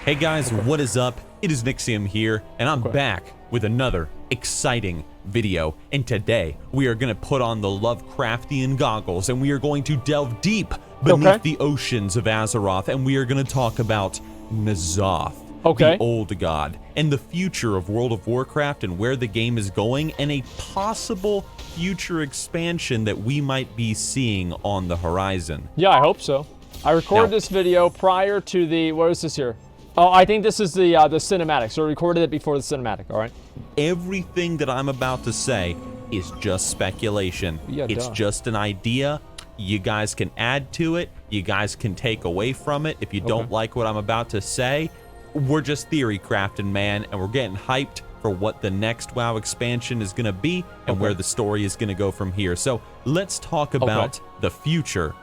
Hey guys, what is up? It is Nixium here, and I'm back with another exciting video. And today, we are going to put on the Lovecraftian goggles, and we are going to delve deep beneath the oceans of Azeroth, and we are going to talk about N'Zoth, the old god, and the future of World of Warcraft and where the game is going, and a possible future expansion that we might be seeing on the horizon. Yeah, I hope so. I recorded this video prior to the, what is this here? Oh, I think this is the cinematic, so I recorded it before the cinematic, all right? Everything that I'm about to say is just speculation. Yeah, it's just an idea. You guys can add to it. You guys can take away from it. If you don't like what I'm about to say, we're just theory crafting, man, and we're getting hyped for what the next WoW expansion is going to be and where the story is going to go from here. So let's talk about the future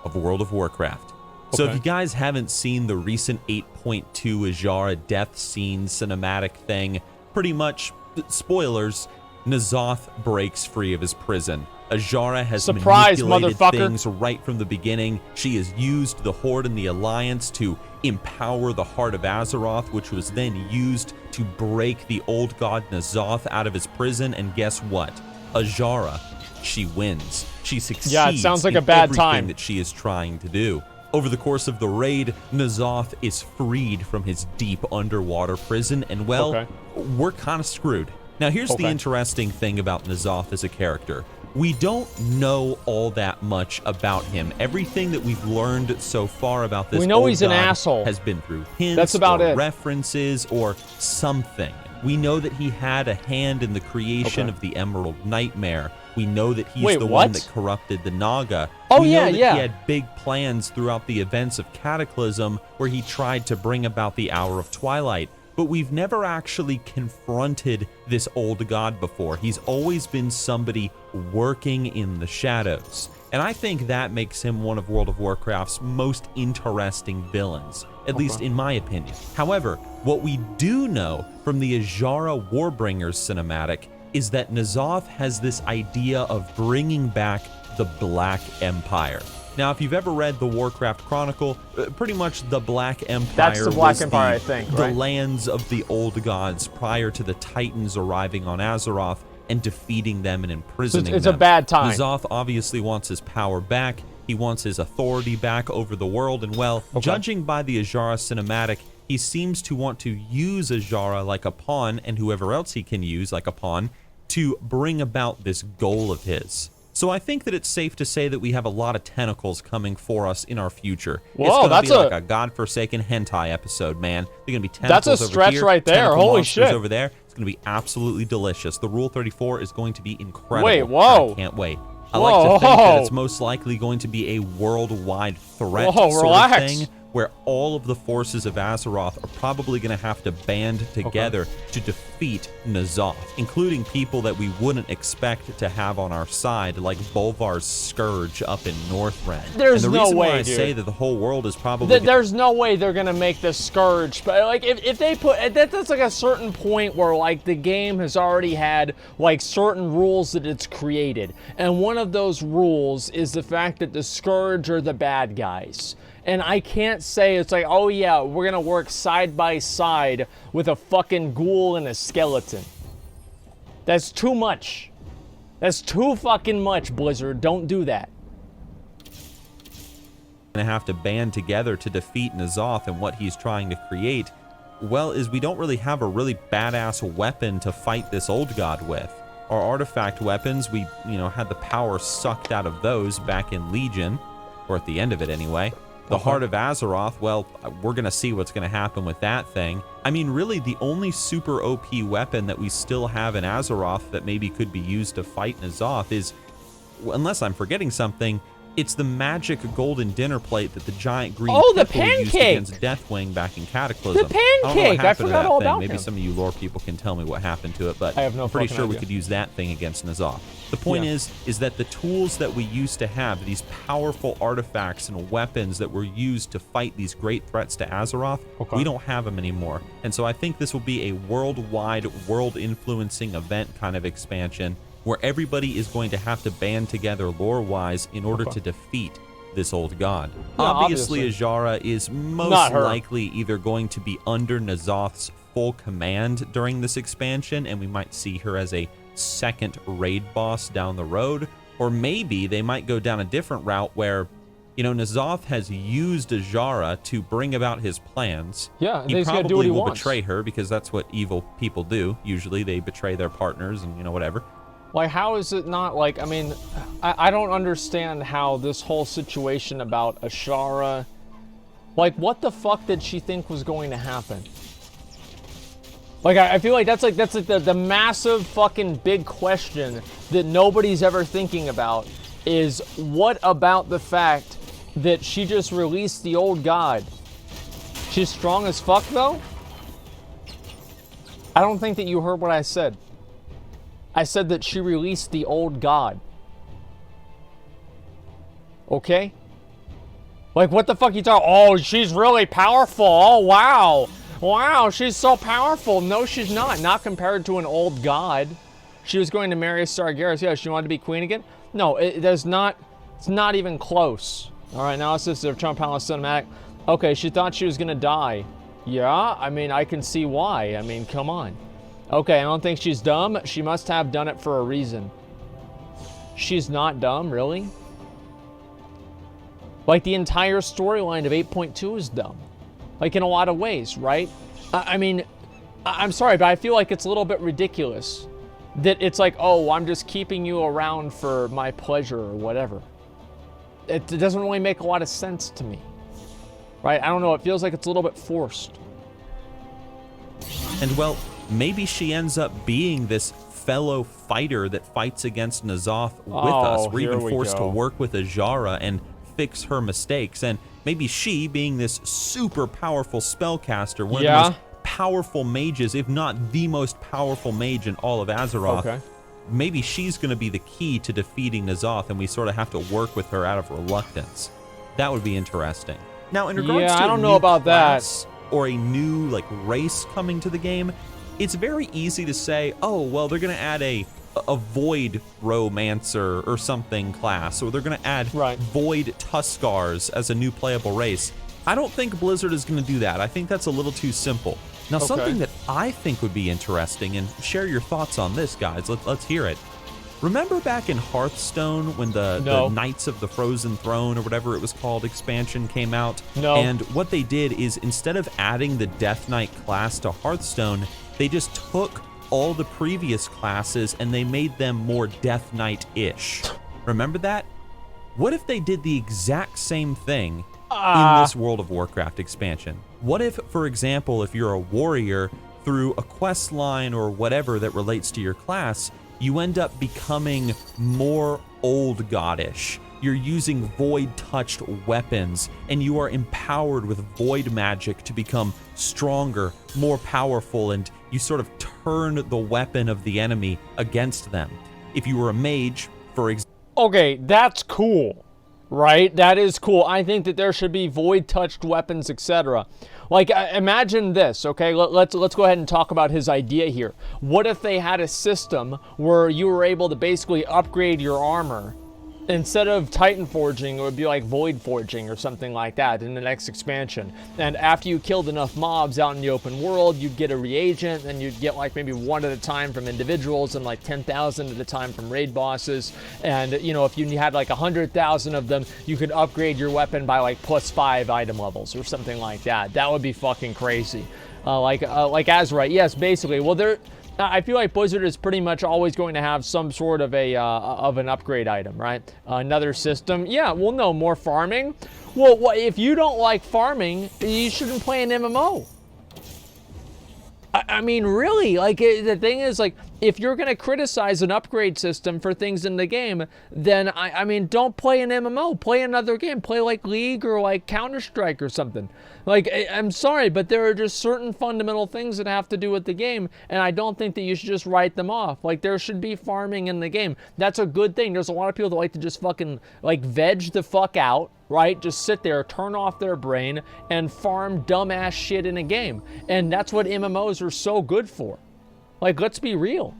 of World of Warcraft. So if you guys haven't seen the recent 8.2 Azshara death scene cinematic thing, pretty much, spoilers, N'Zoth breaks free of his prison. Azshara has manipulated things right from the beginning. She has used the Horde and the Alliance to empower the heart of Azeroth, which was then used to break the old god N'Zoth out of his prison. And guess what? Azshara, she wins. She succeeds in everything that she is trying to do. Over the course of the raid, N'Zoth is freed from his deep underwater prison, and well, we're kind of screwed. Now here's the interesting thing about N'Zoth as a character. We don't know all that much about him. Everything that we've learned so far about this he's an asshole has been through hints or references or something. We know that he had a hand in the creation of the Emerald Nightmare. We know that he's the one that corrupted the Naga. We know that he had big plans throughout the events of Cataclysm where he tried to bring about the Hour of Twilight. But we've never actually confronted this old god before. He's always been somebody working in the shadows. And I think that makes him one of World of Warcraft's most interesting villains, at least in my opinion. However, what we do know from the Azshara Warbringers cinematic is that N'Zoth has this idea of bringing back the Black Empire. Now, if you've ever read the Warcraft Chronicle, pretty much the Black Empire the lands of the old gods prior to the Titans arriving on Azeroth and defeating them and imprisoning them. It's a bad time. N'Zoth obviously wants his power back. He wants his authority back over the world. And well, judging by the Azshara cinematic, he seems to want to use Azshara like a pawn, and whoever else he can use like a pawn, to bring about this goal of his. So I think that it's safe to say that we have a lot of tentacles coming for us in our future. Whoa, it's gonna be like a godforsaken hentai episode, man. They're gonna be tentacles over here. That's a stretch right there. Holy shit. Over there. It's gonna be absolutely delicious. The Rule 34 is going to be incredible. Wait, whoa. I can't wait. I like to think that it's most likely going to be a worldwide threat sort of thing, where all of the forces of Azeroth are probably going to have to band together to defeat N'Zoth, including people that we wouldn't expect to have on our side, like Bolvar's Scourge up in Northrend. There's no way, dude. And the reason why I say that the whole world is probably... There's no way they're going to make the Scourge. But like, if they put... That's like a certain point where like the game has already had like certain rules that it's created. And one of those rules is the fact that the Scourge are the bad guys. And I can't say it's like, oh yeah, we're gonna work side by side with a fucking ghoul and a skeleton. That's too much. That's too fucking much, Blizzard. Don't do that. Gonna have to band together to defeat N'Zoth and what he's trying to create, well, is we don't really have a really badass weapon to fight this old god with. Our artifact weapons, we, had the power sucked out of those back in Legion, or at the end of it anyway. The Heart of Azeroth, well, we're going to see what's going to happen with that thing. I mean, really, the only super OP weapon that we still have in Azeroth that maybe could be used to fight N'Zoth is, unless I'm forgetting something, it's the magic golden dinner plate that the giant green people used against Deathwing back in Cataclysm. The pancake! I forgot all about Maybe him. some of you lore people can tell me what happened to it, but I have no I'm pretty sure idea. we could use that thing against N'Zoth. The point is that the tools that we used to have, these powerful artifacts and weapons that were used to fight these great threats to Azeroth, we don't have them anymore. And so I think this will be a worldwide, world-influencing event kind of expansion where everybody is going to have to band together lore-wise in order to defeat this old god. Yeah, Obviously, obviously. Azshara is most Not her. likely either going to be under N'Zoth's full command during this expansion, and we might see her as a second raid boss down the road, or maybe they might go down a different route where, you know, N'Zoth has used Azshara to bring about his plans. Yeah, and he he's gonna probably do what he will wants. betray her because that's what evil people do. Usually they betray their partners and, you know, whatever. Like, how is it not, like, I mean, I don't understand how this whole situation about Azshara, like, what the fuck did she think was going to happen? Like, I feel like that's like the massive fucking big question that nobody's ever thinking about is, what about the fact that she just released the old god? She's strong as fuck, though? I don't think that you heard what I said. I said that she released the old god. Okay? Like, what the fuck you talking? Oh, she's really powerful. Oh, wow. Wow, she's so powerful. No, she's not. Not compared to an old god. She was going to marry Sargeras. Yeah, she wanted to be queen again? No, it's not even close. All right, now it's just the Trump Palace cinematic. Okay, she thought she was going to die. Yeah, I mean, I can see why. I mean, come on. Okay, I don't think she's dumb. She must have done it for a reason. She's not dumb, really? Like, the entire storyline of 8.2 is dumb. Like, in a lot of ways, right? I mean, I'm sorry, but I feel like it's a little bit ridiculous that it's like, oh, I'm just keeping you around for my pleasure or whatever. It doesn't really make a lot of sense to me. Right? I don't know. It feels like it's a little bit forced. And, well, maybe she ends up being this fellow fighter that fights against N'Zoth with us. We're even forced to work with Azshara and fix her mistakes. And maybe she, being this super powerful spellcaster, one of the most powerful mages, if not the most powerful mage in all of Azeroth, maybe she's going to be the key to defeating N'Zoth, and we sort of have to work with her out of reluctance. That would be interesting. Now, in regards to I don't know about that, or a new like race coming to the game, it's very easy to say, oh, well, they're going to add a Void Romancer or something class, or they're going to add Void Tuskars as a new playable race. I don't think Blizzard is going to do that. I think that's a little too simple. Now, something that I think would be interesting, and share your thoughts on this, guys. Let's hear it. Remember back in Hearthstone when the Knights of the Frozen Throne, or whatever it was called, expansion came out? And what they did is, instead of adding the Death Knight class to Hearthstone, they just took all the previous classes and they made them more Death Knight-ish. Remember that? What if they did the exact same thing in this World of Warcraft expansion? What if, for example, if you're a warrior, through a quest line or whatever that relates to your class, you end up becoming more old goddish. You're using void-touched weapons, and you are empowered with void magic to become stronger, more powerful, and you sort of turn the weapon of the enemy against them. If you were a mage, for example... Okay, that's cool, right? That is cool. I think that there should be void-touched weapons, etc. Like, imagine this, okay? Let's go ahead and talk about his idea here. What if they had a system where you were able to basically upgrade your armor? Instead of Titan Forging, it would be like Void Forging or something like that in the next expansion. And after you killed enough mobs out in the open world, you'd get a reagent, and you'd get like maybe one at a time from individuals and like 10,000 at a time from raid bosses. And, you know, if you had like 100,000 of them, you could upgrade your weapon by like +5 item levels or something like that. That would be fucking crazy. Like Azra, yes, basically. Well, I feel like Blizzard is pretty much always going to have some sort of an upgrade item, right? Another system. Yeah, well, no, more farming. Well, if you don't like farming, you shouldn't play an MMO. I mean, really, like, the thing is, like, if you're going to criticize an upgrade system for things in the game, then, I mean, don't play an MMO. Play another game. Play, like, League or, like, Counter-Strike or something. Like, I'm sorry, but there are just certain fundamental things that have to do with the game, and I don't think that you should just write them off. Like, there should be farming in the game. That's a good thing. There's a lot of people that like to just fucking, like, veg the fuck out, right? Just sit there, turn off their brain, and farm dumbass shit in a game. And that's what MMOs are so good for. Like, let's be real.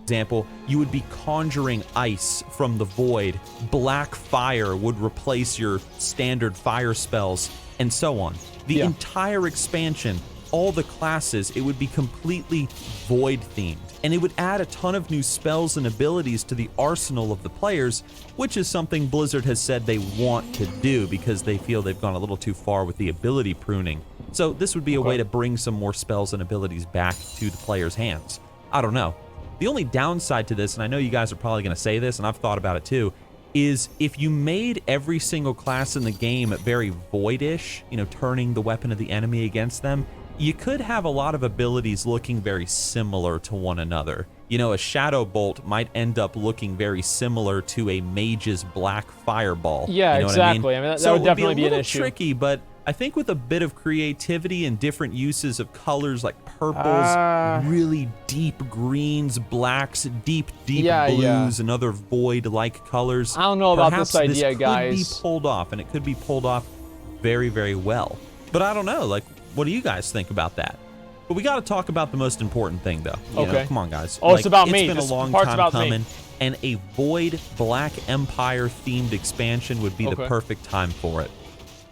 example, you would be conjuring ice from the void. Black fire would replace your standard fire spells, and so on. The entire expansion, all the classes, it would be completely void themed. And it would add a ton of new spells and abilities to the arsenal of the players, which is something Blizzard has said they want to do because they feel they've gone a little too far with the ability pruning. So this would be a way to bring some more spells and abilities back to the players' hands. I don't know. The only downside to this, and I know you guys are probably going to say this, and I've thought about it too, is if you made every single class in the game very voidish, you know, turning the weapon of the enemy against them, you could have a lot of abilities looking very similar to one another. You know, a Shadow Bolt might end up looking very similar to a mage's black fireball. Yeah, you know exactly. What I mean, that so would definitely be be a an little issue. Tricky, but I think with a bit of creativity and different uses of colors like purples, really deep greens, blacks, deep blues, and other void-like colors. I don't know about perhaps this idea, guys. This could be pulled off, and it could be pulled off very, very well. But I don't know. Like, what do you guys think about that? But we got to talk about the most important thing, though. You know, come on, guys. Oh, it's about me. It's been a long time coming, and a Void Black Empire themed expansion would be the perfect time for it.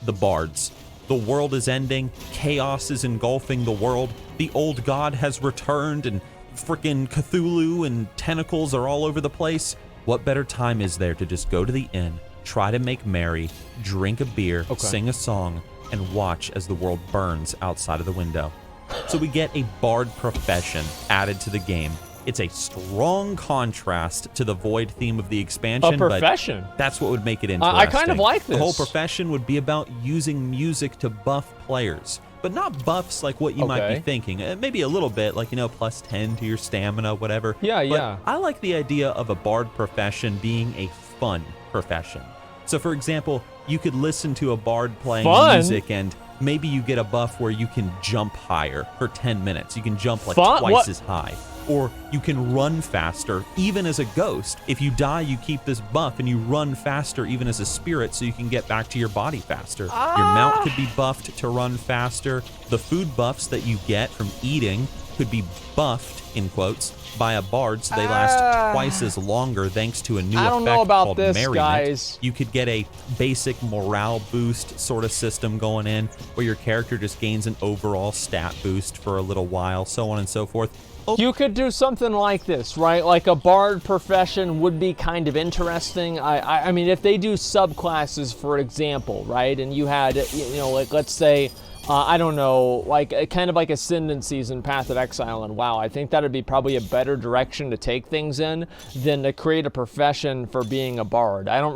The Bards. The world is ending. Chaos is engulfing the world. The old god has returned, and freaking Cthulhu and tentacles are all over the place. What better time is there to just go to the inn, try to make merry, drink a beer, sing a song, and watch as the world burns outside of the window? So we get a bard profession added to the game. It's a strong contrast to the void theme of the expansion. A profession? But that's what would make it interesting. I kind of like this. The whole profession would be about using music to buff players. But not buffs like what you might be thinking. Maybe a little bit, like, you know, plus 10 to your stamina, whatever. Yeah. I like the idea of a bard profession being a fun profession. So, for example, you could listen to a bard playing music, and maybe you get a buff where you can jump higher for 10 minutes. You can jump like twice as high. Or you can run faster, even as a ghost. If you die, you keep this buff, and you run faster even as a spirit, so you can get back to your body faster. Your mount could be buffed to run faster. The food buffs that you get from eating could be buffed, in quotes, by a bard, so they last twice as longer thanks to a new effect called Merriment. Guys. You could get a basic morale boost sort of system going in, where your character just gains an overall stat boost for a little while, so on and so forth. You could do something like this, right? Like a bard profession would be kind of interesting. I mean, if they do subclasses, for example, right? And you had, you know, like, let's say, I don't know, like kind of like Ascendancies in Path of Exile and WoW. I think that would be probably a better direction to take things in than to create a profession for being a bard. I don't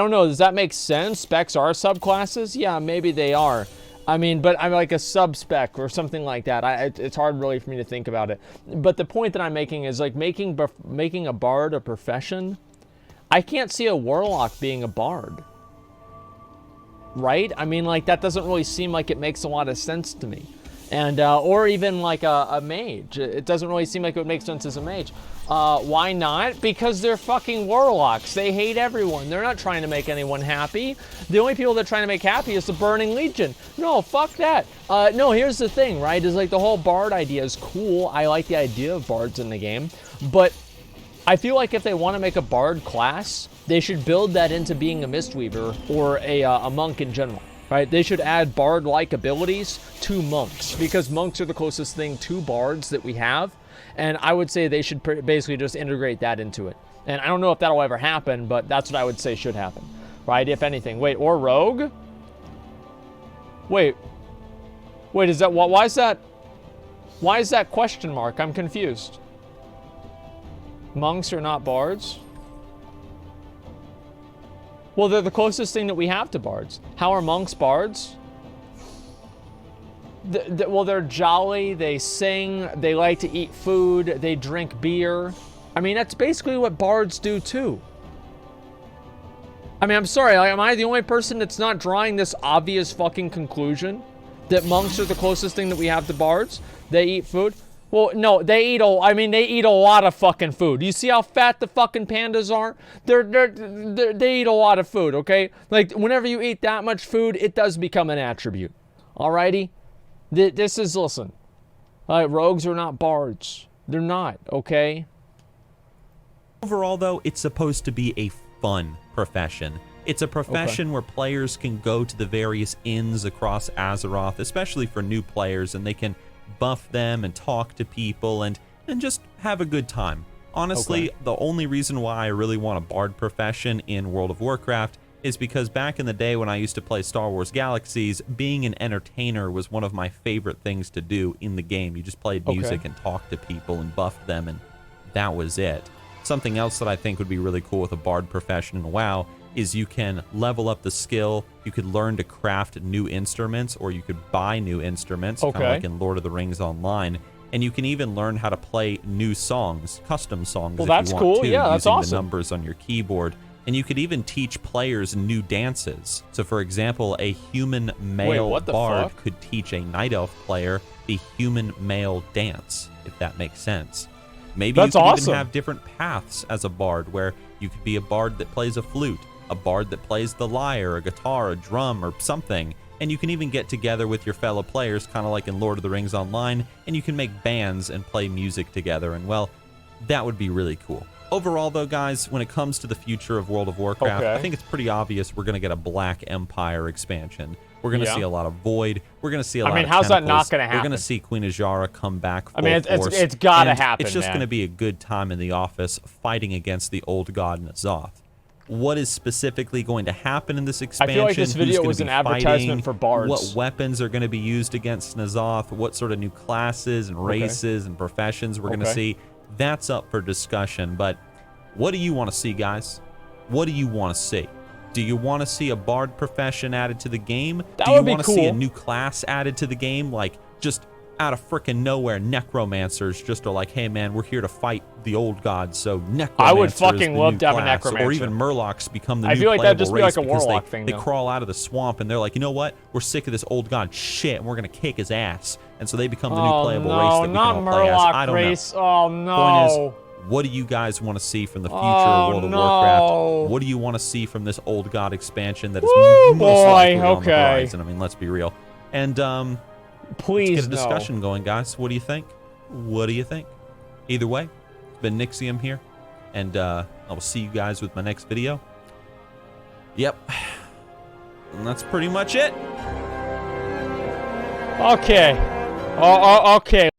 know, does that make sense? Specs are subclasses? Yeah, maybe they are. I mean, but I'm like a sub-spec or something like that. It's hard really for me to think about it. But the point that I'm making is like making a bard a profession. I can't see a warlock being a bard. Right? I mean, like, that doesn't really seem like it makes a lot of sense to me. And, or even like a mage. It doesn't really seem like it would make sense as a mage. Why not? Because they're fucking warlocks. They hate everyone. They're not trying to make anyone happy. The only people they're trying to make happy is the Burning Legion. No, fuck that. No, here's the thing, right? Is like the whole bard idea is cool. I like the idea of bards in the game. But I feel like if they want to make a bard class, they should build that into being a Mistweaver or a monk in general. Right? They should add bard-like abilities to monks, because monks are the closest thing to bards that we have, and I would say they should basically just integrate that into it. And I don't know if that'll ever happen, but that's what I would say should happen, right? If anything. Wait, or rogue? Wait, is that, why is that question mark? I'm confused. Monks are not bards? Well, they're the closest thing that we have to bards. How are monks bards? Well, they're jolly, they sing, they like to eat food, they drink beer. I mean, that's basically what bards do too. I mean, I'm sorry, am I the only person that's not drawing this obvious fucking conclusion? That monks are the closest thing that we have to bards? They eat food? Well, no, they eat a lot of fucking food. You see how fat the fucking pandas are? They eat a lot of food, okay? Like, whenever you eat that much food, it does become an attribute. Alrighty? Listen. Rogues are not bards. They're not, okay? Overall, though, it's supposed to be a fun profession. It's a profession where players can go to the various inns across Azeroth, especially for new players, and they can buff them and talk to people and just have a good time. Honestly, the only reason why I really want a bard profession in World of Warcraft is because back in the day when I used to play Star Wars Galaxies, being an entertainer was one of my favorite things to do in the game. You just played music and talked to people and buffed them, and that was it. Something else that I think would be really cool with a bard profession in WoW is you can level up the skill, you could learn to craft new instruments, or you could buy new instruments, kind of like in Lord of the Rings Online, and you can even learn how to play new songs, custom songs if you want to, using the numbers on your keyboard. And you could even teach players new dances. So for example, a human male bard could teach a night elf player the human male dance, if that makes sense. Maybe you could even have different paths as a bard, where you could be a bard that plays a flute, a bard that plays the lyre, a guitar, a drum, or something. And you can even get together with your fellow players, kind of like in Lord of the Rings Online, and you can make bands and play music together. And well, that would be really cool. Overall, though, guys, when it comes to the future of World of Warcraft, I think it's pretty obvious we're going to get a Black Empire expansion. We're going to see a lot of Void. We're going to see a lot of how's that not Tentacles. going to happen? We're going to see Queen Azshara come back full force. It's got to happen, It's just going to be a good time in the office fighting against the old god N'Zoth. What is specifically going to happen in this expansion? I feel like this video was an advertisement for bards. What weapons are going to be used against N'Zoth? What sort of new classes and races and professions we're going to see? That's up for discussion, but what do you want to see, guys? What do you want to see? Do you want to see a bard profession added to the game? Do you want to see a new class added to the game? Like, just out of frickin' nowhere, necromancers just are like, hey man, we're here to fight the old gods, so necromancer I would fucking love to have a necromancer. Or even murlocs become the new playable race. I feel like that'd just be like a warlock thing, they crawl out of the swamp and they're like, you know what? We're sick of this old god shit, and we're gonna kick his ass. And so they become the new playable race that we can all play as. I don't know. Oh no. Point is, what do you guys want to see from the future of World of Warcraft? What do you want to see from this old god expansion that is most likely on the horizon? I mean, let's be real. And please let's get a discussion going, guys. What do you think? What do you think? Either way, it's been Nixium here, and I will see you guys with my next video. Yep. And that's pretty much it. Okay. Okay.